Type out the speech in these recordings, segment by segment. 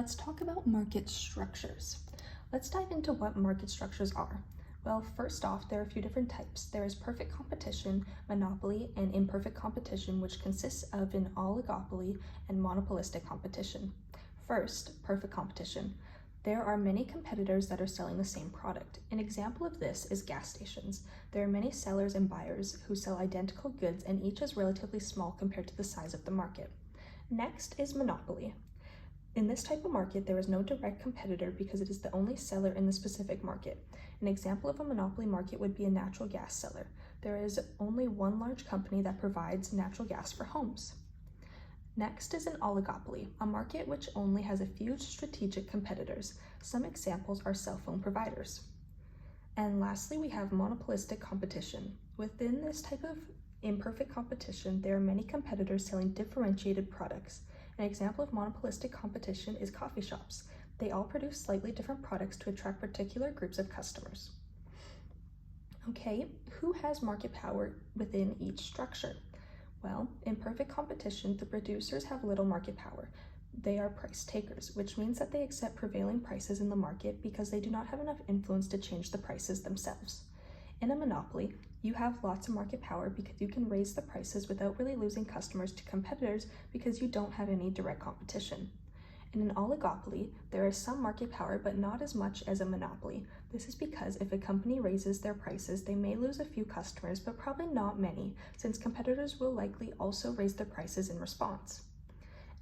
Let's talk about market structures. Let's dive into what market structures are. Well, first off, there are a few different types. There is perfect competition, monopoly, and imperfect competition, which consists of an oligopoly and monopolistic competition. First, perfect competition. There are many competitors that are selling the same product. An example of this is gas stations. There are many sellers and buyers who sell identical goods, and each is relatively small compared to the size of the market. Next is monopoly. In this type of market, there is no direct competitor because it is the only seller in the specific market. An example of a monopoly market would be a natural gas seller. There is only one large company that provides natural gas for homes. Next is an oligopoly, a market which only has a few strategic competitors. Some examples are cell phone providers. And lastly, we have monopolistic competition. Within this type of imperfect competition, there are many competitors selling differentiated products. An example of monopolistic competition is coffee shops. They all produce slightly different products to attract particular groups of customers. Okay, who has market power within each structure? Well, in perfect competition, the producers have little market power. They are price takers, which means that they accept prevailing prices in the market because they do not have enough influence to change the prices themselves. In a monopoly, you have lots of market power because you can raise the prices without really losing customers to competitors because you don't have any direct competition. In an oligopoly, there is some market power, but not as much as a monopoly. This is because if a company raises their prices, they may lose a few customers, but probably not many, since competitors will likely also raise their prices in response.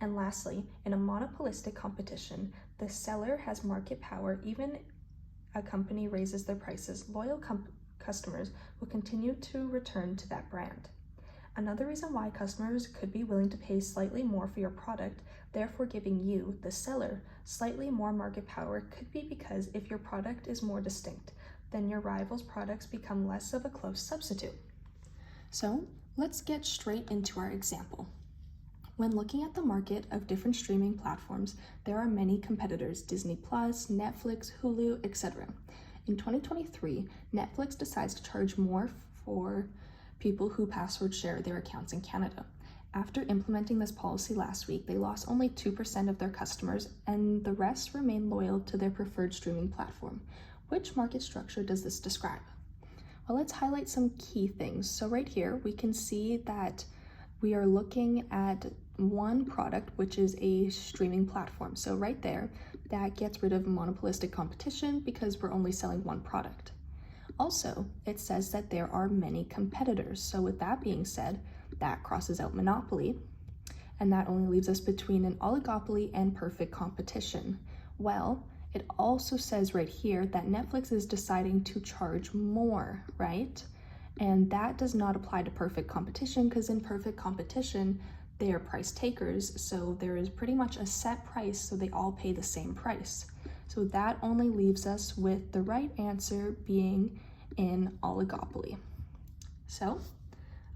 And lastly, in a monopolistic competition, the seller has market power. Even a company raises their prices, loyal customers will continue to return to that brand. Another reason why customers could be willing to pay slightly more for your product, therefore giving you, the seller, slightly more market power, could be because if your product is more distinct, then your rival's products become less of a close substitute. So let's get straight into our example. When looking at the market of different streaming platforms, there are many competitors: Disney+, Netflix, Hulu, etc. In 2023, Netflix decides to charge more for people who password share their accounts in Canada. After implementing this policy last week, they lost only 2% of their customers, and the rest remain loyal to their preferred streaming platform. Which market structure does this describe? Well, let's highlight some key things. So right here, we can see that we are looking at one product, which is a streaming platform. So right there, that gets rid of monopolistic competition because we're only selling one product. Also, it says that there are many competitors. So with that being said, that crosses out monopoly, and that only leaves us between an oligopoly and perfect competition. Well, it also says right here that Netflix is deciding to charge more, right? And that does not apply to perfect competition because in perfect competition, they are price takers. So there is pretty much a set price, so they all pay the same price. So that only leaves us with the right answer being in oligopoly. So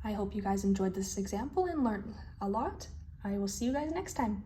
I hope you guys enjoyed this example and learned a lot. I will see you guys next time.